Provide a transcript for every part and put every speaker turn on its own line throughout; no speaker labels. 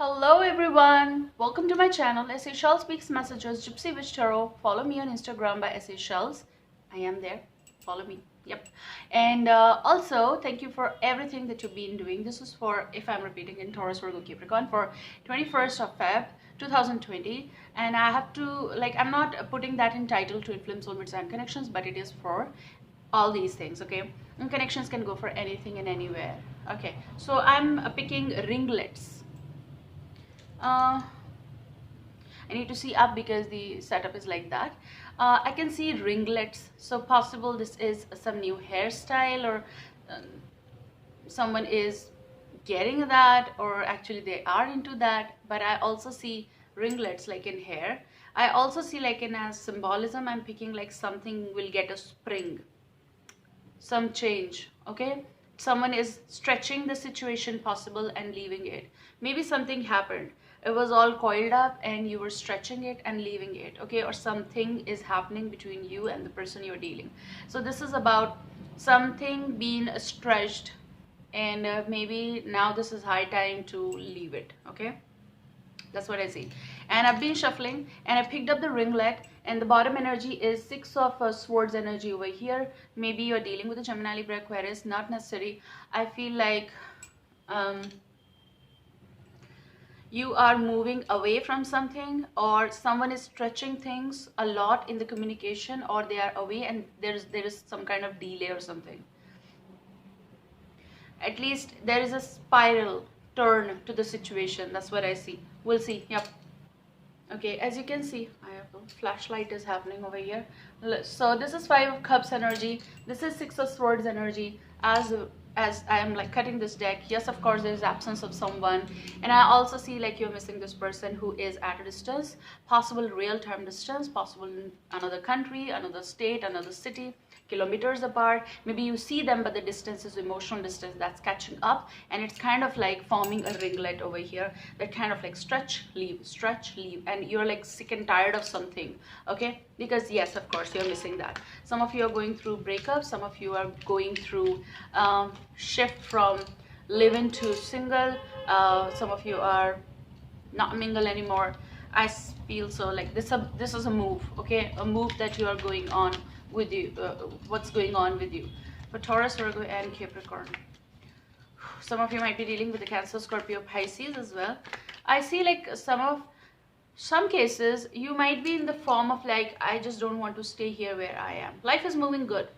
Hello everyone, welcome to my channel SHellSpeaksMessages Gypsy Witch Tarot. Follow me on Instagram by SHells. I am there. Follow me. Yep. And also thank you for everything that you've been doing. This is for, if I'm repeating, in Taurus Virgo Capricorn for 21st of Feb 2020. And I have to, like, I'm not putting that in title to influence soulmates and connections, but it is for all these things, okay? And connections can go for anything and anywhere. Okay, so I'm picking ringlets. I need to see up because the setup is like that. I can see ringlets, so possible this is some new hairstyle, or someone is getting that, or actually they are into that. But I also see ringlets like in hair. I also see, like, in as symbolism, I'm picking like something will get a spring, some change, okay? Someone is stretching the situation possible and leaving it. Maybe something happened, it was all coiled up and you were stretching it and leaving it, okay? Or something is happening between you and the person you're dealing. So this is about something being stretched, and maybe now this is high time to leave it, okay? That's what I see. And I've been shuffling and I picked up the ringlet, and the bottom energy is Six of Swords energy over here. Maybe you're dealing with a Gemini, Libra, Aquarius, not necessary. I feel like you are moving away from something, or someone is stretching things a lot in the communication, or they are away and there is some kind of delay or something. At least there is a spiral turn to the situation. That's what I see. We'll see. Yep. Okay, as you can see, I have a flashlight is happening over here. So this is Five of Cups energy. This is Six of Swords energy. As I am like cutting this deck, yes, of course there is absence of someone, and I also see like you're missing this person who is at a distance, possible real-time distance, possible in another country, another state, another city, kilometers apart. Maybe you see them, but the distance is emotional distance that's catching up, and it's kind of like forming a ringlet over here that kind of like stretch, leave, and you're like sick and tired of something, okay? Because yes, of course you're missing that. Some of you are going through breakups, some of you are going through shift from live-in to single, some of you are not mingle anymore. I feel so like this is a move, okay? A move that you are going on with you, what's going on with you. For Taurus, Virgo and Capricorn, some of you might be dealing with the Cancer, Scorpio, Pisces as well. I see like some cases you might be in the form of like, I just don't want to stay here where I am. Life is moving good,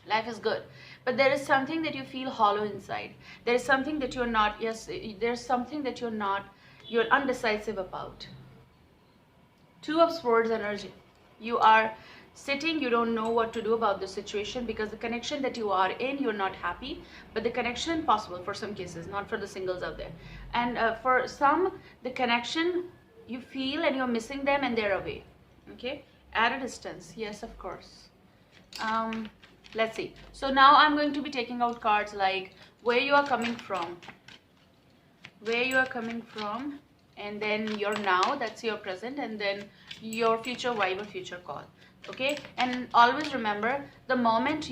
life is good, but there is something that you feel hollow inside. There is something that you're not, yes, there's something that you're undecisive about. Two of Swords energy. You are sitting, you don't know what to do about the situation, because the connection that you are in, you're not happy, but the connection possible for some cases, not for the singles out there. And for some, the connection you feel and you're missing them and they're away, okay? At a distance, yes, of course. Let's see. So now I'm going to be taking out cards like where you are coming from, and then your now, that's your present, and then your future vibe or future call, okay? And always remember, the moment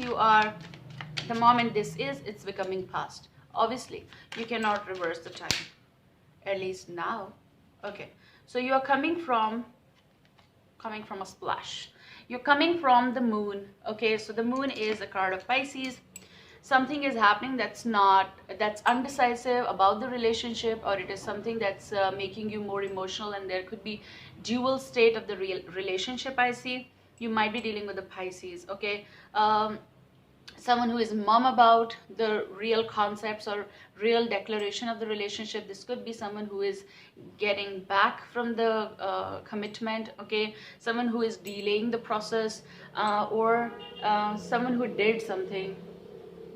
this is, it's becoming past. Obviously you cannot reverse the time, at least now, okay? So you are coming from a splash. You're coming from the moon, okay? So the moon is a card of Pisces. Something is happening that's undecisive about the relationship, or it is something that's making you more emotional, and there could be dual state of the relationship. I see you might be dealing with the Pisces, okay? Someone who is mum about the real concepts or real declaration of the relationship. This could be someone who is getting back from the commitment, okay? Someone who is delaying the process, or someone who did something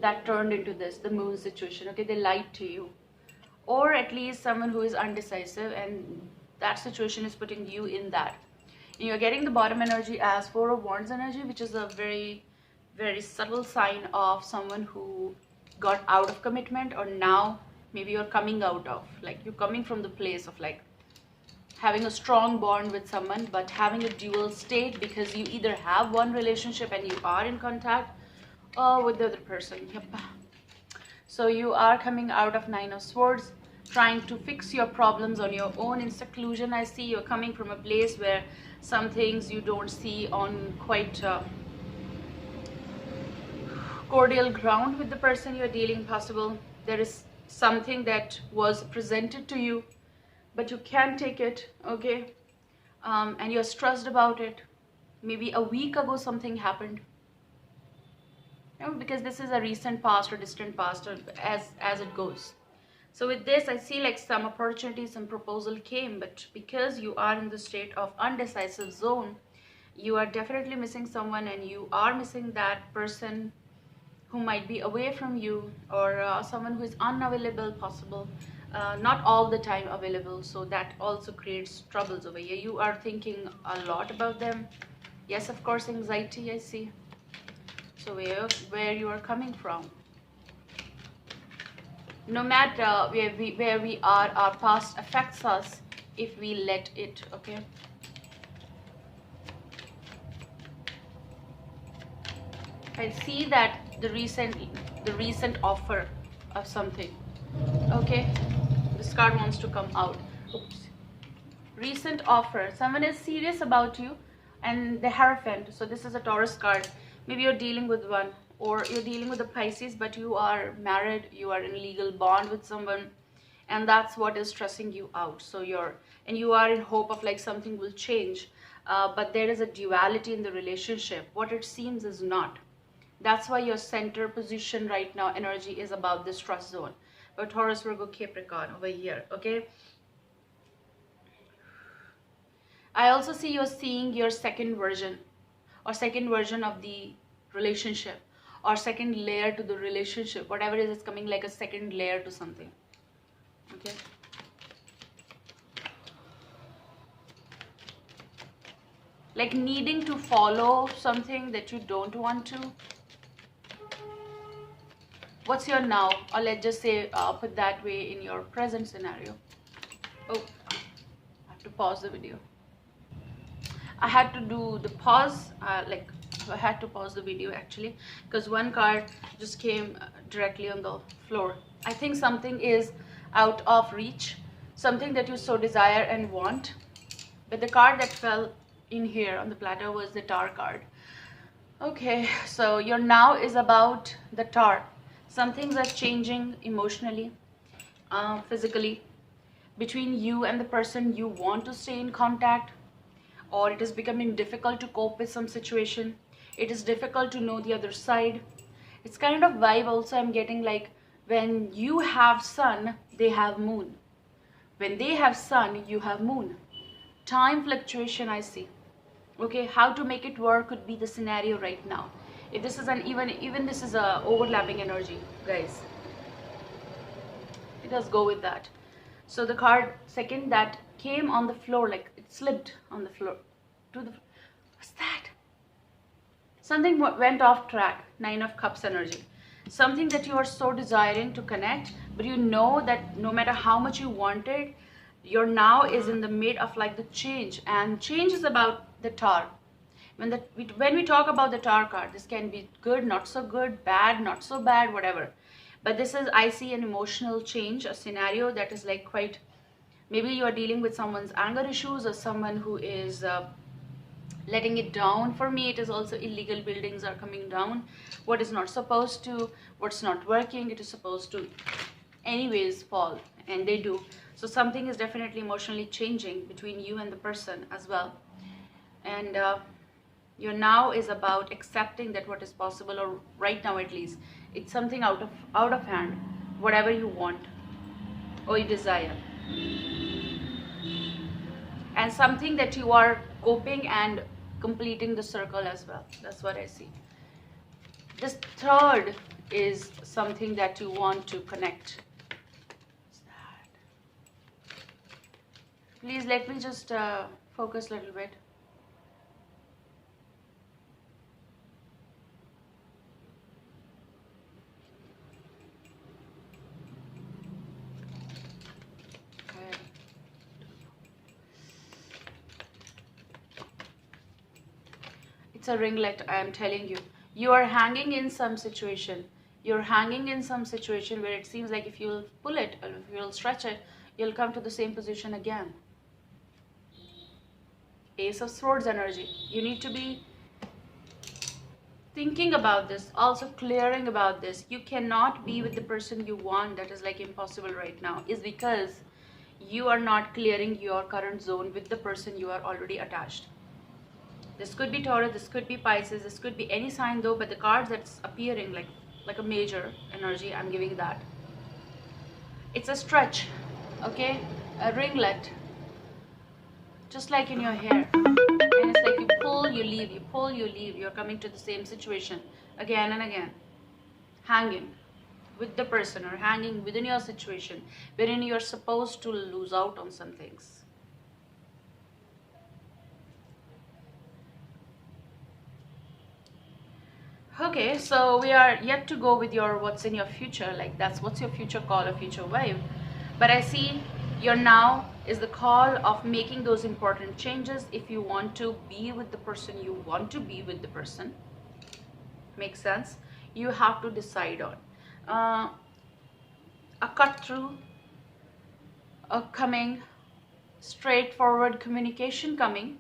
that turned into this, the moon situation, okay? They lied to you, or at least someone who is undecisive, and that situation is putting you in that. And you're getting the bottom energy as Four of Wands energy, which is a very, very subtle sign of someone who got out of commitment, or now maybe you're coming out of, like you're coming from the place of like having a strong bond with someone, but having a dual state, because you either have one relationship and you are in contact with the other person. Yep. So you are coming out of Nine of Swords. trying to fix your problems on your own in seclusion. I see you're coming from a place where some things you don't see on quite cordial ground with the person you're dealing. Possible there is something that was presented to you, but you can't take it, okay? And you're stressed about it. Maybe a week ago something happened. Because this is a recent past or distant past, or as it goes. So with this, I see like some opportunity, some proposal came, but because you are in the state of undecisive zone, you are definitely missing someone, and you are missing that person who might be away from you, or someone who is unavailable, possible, not all the time available. So that also creates troubles over here. You are thinking a lot about them. Yes, of course, anxiety, I see. So where you are coming from. No matter where we are, our past affects us if we let it, okay? I see that the recent offer of something, okay? This card wants to come out. Oops. Recent offer. Someone is serious about you, and the Hierophant. So this is a Taurus card. Maybe you're dealing with one, or you're dealing with a Pisces, but you are married, you are in legal bond with someone, and that's what is stressing you out. So you are in hope of like something will change, but there is a duality in the relationship. What it seems is not. That's why your center position right now, energy, is about this trust zone. But Taurus, Virgo, Capricorn over here, okay? I also see you're seeing your second version, or second version of the relationship, or second layer to the relationship. Whatever it is, it's coming like a second layer to something, okay? Like needing to follow something that you don't want to. What's your now? Or let's just say, put that way, in your present scenario. Oh, I have to pause the video. I had to do the pause, I had to pause the video actually, because one card just came directly on the floor. I think something is out of reach, something that you so desire and want. But the card that fell in here on the platter was the Tower card. Okay, so your now is about the Tower. Some things are changing emotionally, physically, between you and the person you want to stay in contact, or it is becoming difficult to cope with some situation. It is difficult to know the other side. It's kind of vibe also I'm getting, like when you have sun, they have moon. When they have sun, you have moon. Time fluctuation, I see. Okay, how to make it work could be the scenario right now. If this is an even this is a overlapping energy, guys. Let us go with that. So the card second that came on the floor, like it slipped on the floor to the, what's that? Something went off track. 9 of Cups energy. Something that you are so desiring to connect, but you know that no matter how much you want it, your now is in the mid of like the change, and change is about the Tower. When we talk about the Tower card, this can be good, not so good, bad, not so bad, whatever. But this is, I see an emotional change, a scenario that is like quite, maybe you are dealing with someone's anger issues, or someone who is letting it down. For me, it is also illegal buildings are coming down. What is not supposed to, what's not working, it is supposed to anyways fall, and they do. So something is definitely emotionally changing between you and the person as well. And your now is about accepting that what is possible, or right now at least, it's something out of hand, whatever you want or you desire, and something that you are coping and completing the circle as well. That's what I see. This third is something that you want to connect. What's that? Please let me just focus a little bit. It's a ringlet, I am telling you. You are hanging in some situation. You're hanging in some situation where it seems like if you'll pull it or if you'll stretch it, you'll come to the same position again. Ace of Swords energy. You need to be thinking about this, also clearing about this. You cannot be with the person you want. That is like impossible right now, is because you are not clearing your current zone with the person you are already attached. This could be Taurus, this could be Pisces, this could be any sign though, but the cards that's appearing like a major energy, I'm giving that. It's a stretch, okay? A ringlet, just like in your hair. And it's like you pull, you leave, you pull, you leave. You're coming to the same situation again and again. Hanging with the person or hanging within your situation wherein you're supposed to lose out on some things. Okay, so we are yet to go with your what's in your future. Like that's what's your future call or future vibe. But I see your now is the call of making those important changes if you want to be with the person you want to be with the person. Makes sense? You have to decide on a cut through, a coming, straightforward communication coming.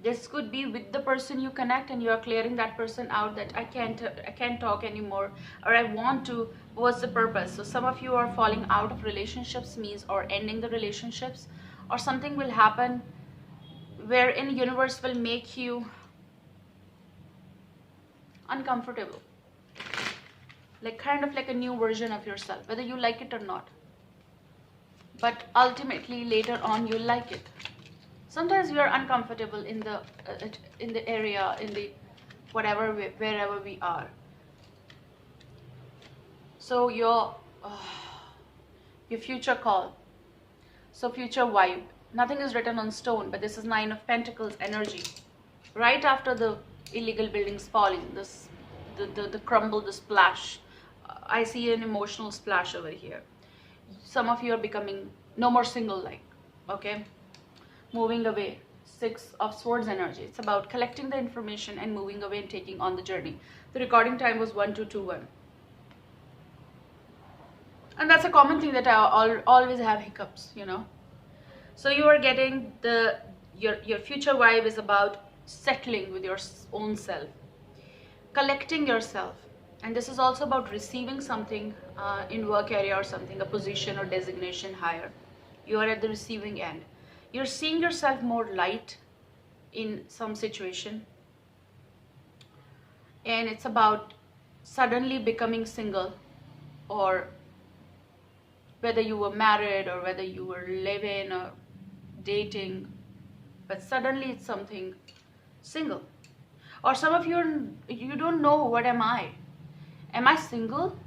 This could be with the person you connect and you are clearing that person out, that I can't talk anymore, or I want to. What's the purpose? So some of you are falling out of relationships, means or ending the relationships, or something will happen wherein universe will make you uncomfortable, like kind of like a new version of yourself, whether you like it or not. But ultimately later on you'll like it. Sometimes we are uncomfortable in the area, in the whatever, wherever we are. So your future call, so future vibe. Nothing is written on stone, but this is Nine of Pentacles energy. Right after the illegal buildings falling, this the crumble, the splash. I see an emotional splash over here. Some of you are becoming no more single, like, okay? Moving away. Six of Swords energy. It's about collecting the information and moving away and taking on the journey. The recording time was 1221. And that's a common thing that I always have hiccups, you know. So you are getting your future vibe is about settling with your own self, collecting yourself. And this is also about receiving something in work area or something, a position or designation higher. You are at the receiving end. You're seeing yourself more light in some situation. And it's about suddenly becoming single, or whether you were married or whether you were living or dating, but suddenly it's something single. Or some of you don't know, what am I? Am I single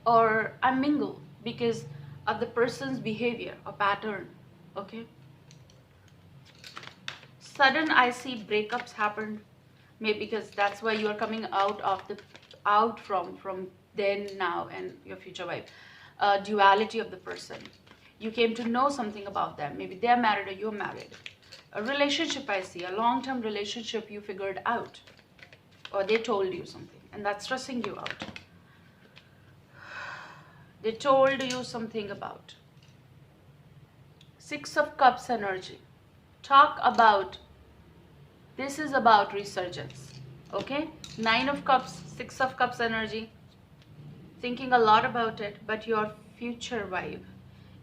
or I'm mingle because of the person's behavior or pattern, okay? Sudden I see breakups happen, maybe because that's why you are coming out from then, now, and your future vibe. Duality of the person. You came to know something about them. Maybe they're married or you're married. A relationship, I see, a long-term relationship you figured out, or they told you something, and that's stressing you out. They told you something about. Six of Cups energy. Talk about, this is about resurgence, okay? Nine of Cups, Six of Cups energy. Thinking a lot about it, but your future vibe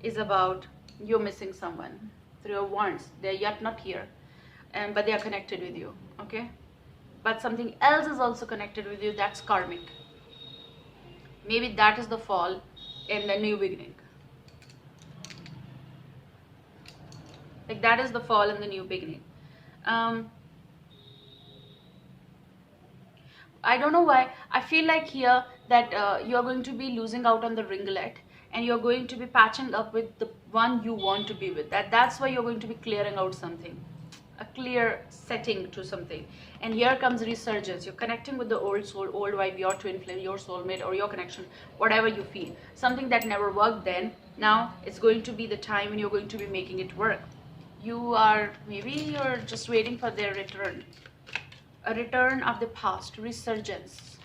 is about you're missing someone. Three of Wands, they're yet not here, but they are connected with you, okay? But something else is also connected with you, that's karmic. Maybe that is the fall and the new beginning. Like that is the fall and the new beginning. I don't know why. I feel like here that you're going to be losing out on the ringlet, and you're going to be patching up with the one you want to be with. That's why you're going to be clearing out something, a clear setting to something. And here comes resurgence. You're connecting with the old soul, old vibe, your twin flame, your soulmate, or your connection, whatever you feel. Something that never worked then, now it's going to be the time when you're going to be making it work. Maybe you're just waiting for their return. A return of the past, resurgence.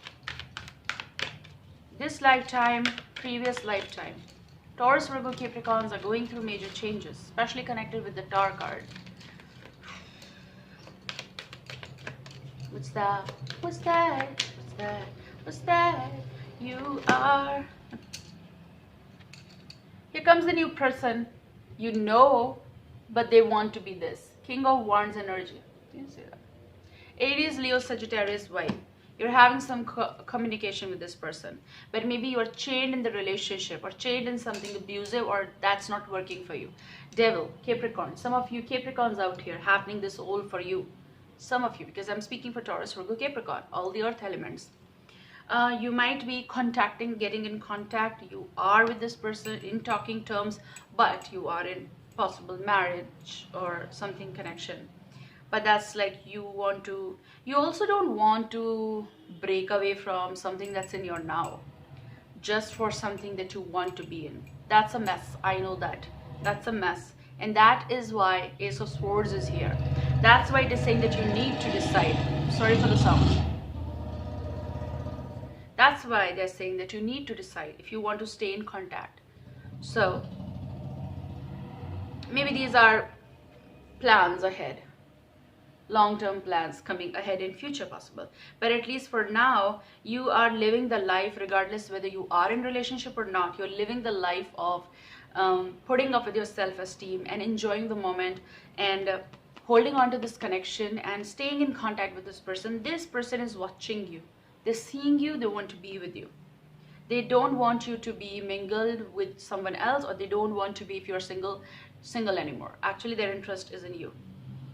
this lifetime, previous lifetime. Taurus Virgo Capricorns are going through major changes, especially connected with the Tower card. What's that? What's that? What's that? What's that? You are. Here comes the new person. You know, but they want to be this. King of Wands energy. Do you see that? Aries, Leo, Sagittarius, wife. You're having some communication with this person, but maybe you're chained in the relationship or chained in something abusive, or that's not working for you. Devil, Capricorn. Some of you Capricorns out here happening this all for you. Some of you, because I'm speaking for Taurus, Virgo, Capricorn, all the earth elements. You might be contacting, getting in contact. You are with this person in talking terms, but you are in possible marriage or something connection. But that's like you also don't want to break away from something that's in your now just for something that you want to be in. That's a mess. I know that. That's a mess. And that is why Ace of Swords is here. That's why it is saying that you need to decide. Sorry for the sound. That's why they're saying that you need to decide if you want to stay in contact. So maybe these are plans ahead. Long-term plans coming ahead in future possible, but at least for now you are living the life regardless whether you are in relationship or not. You're living the life of putting up with your self-esteem and enjoying the moment and holding on to this connection and staying in contact with this person. This person is watching you, they're seeing you, they want to be with you. They don't want you to be mingled with someone else, or they don't want to be, if you're single anymore. Actually their interest is in you.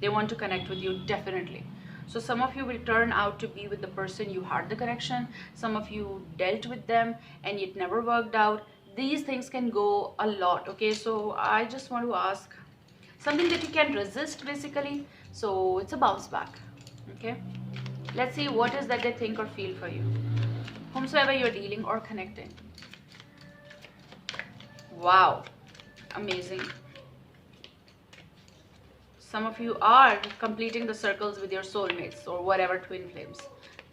They want to connect with you, definitely. So some of you will turn out to be with the person you had the connection. Some of you dealt with them and it never worked out. These things can go a lot, okay? So I just want to ask something that you can resist, basically. So it's a bounce back, okay? Let's see what is that they think or feel for you. Whomsoever you're dealing or connecting. Wow, amazing. Some of you are completing the circles with your soulmates or whatever, twin flames.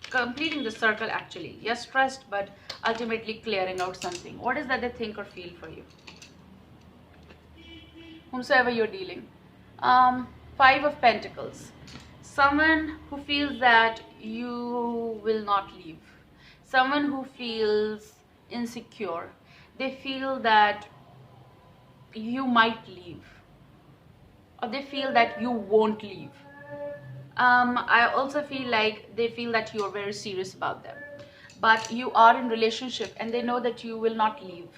Completing the circle actually. Yes, stressed, but ultimately clearing out something. What is that they think or feel for you? Whomsoever you're dealing. Five of Pentacles. Someone who feels that you will not leave. Someone who feels insecure. They feel that you might leave. Or they feel that you won't leave. I also feel like they feel that you are very serious about them, but you are in relationship and they know that you will not leave,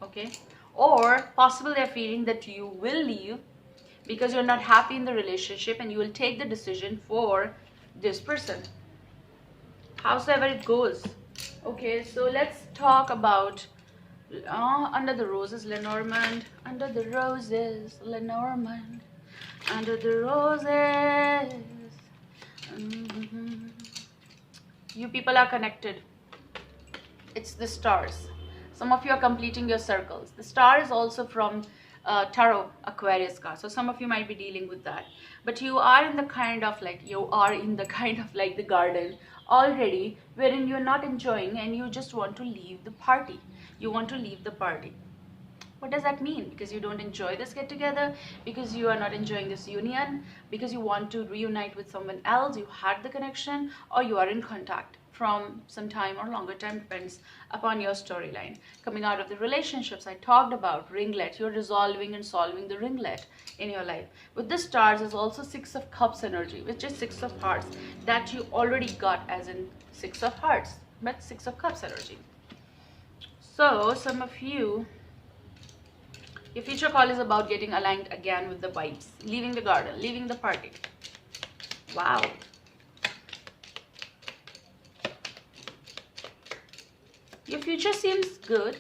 okay? Or possibly they're feeling that you will leave because you're not happy in the relationship and you will take the decision for this person, howsoever it goes. Okay, so let's talk about Under the Roses, Lenormand. Under the Roses, Lenormand. Under the roses. You people are connected. It's the stars. Some of you are completing your circles. The star is also from Tarot Aquarius card. So some of you might be dealing with that. But you are in the kind of like, the garden already, wherein you're not enjoying and you just want to leave the party. You want to leave the party. What does that mean? Because you don't enjoy this get together, because you are not enjoying this union, because you want to reunite with someone else, you had the connection, or you are in contact from some time or longer time, depends upon your storyline. Coming out of the relationships I talked about, ringlet, you're resolving and solving the ringlet in your life. With the stars is also Six of Cups energy, which is Six of Hearts, that you already got as in Six of Hearts, but Six of Cups energy. So some of you, your future call is about getting aligned again with the vibes, leaving the garden, leaving the party. Wow. Your future seems good.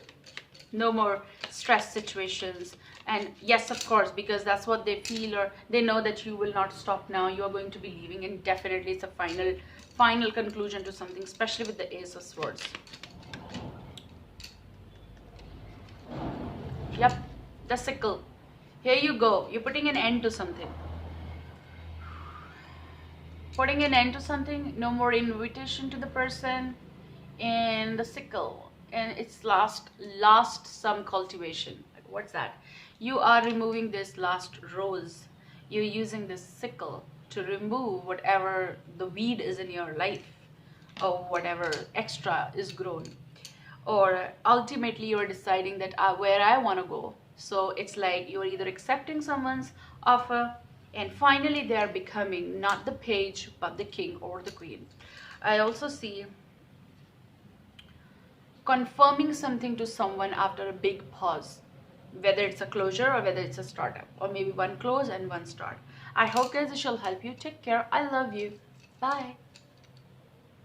No more stress situations. And yes, of course, because that's what they feel, or they know that you will not stop now. You are going to be leaving, and definitely it's a final conclusion to something, especially with the Ace of Swords. Yep. The sickle. Here you go. You're putting an end to something. Putting an end to something. No more invitation to the person. And the sickle. and it's last some cultivation. Like, what's that? You are removing this last rose. You're using this sickle to remove whatever the weed is in your life, or whatever extra is grown. Or ultimately you're deciding that where I want to go. So it's like you're either accepting someone's offer, and finally they are becoming not the page but the king or the queen. I also see confirming something to someone after a big pause, whether it's a closure or whether it's a startup, or maybe one close and one start. I hope guys it shall help you. Take care. I love you. Bye.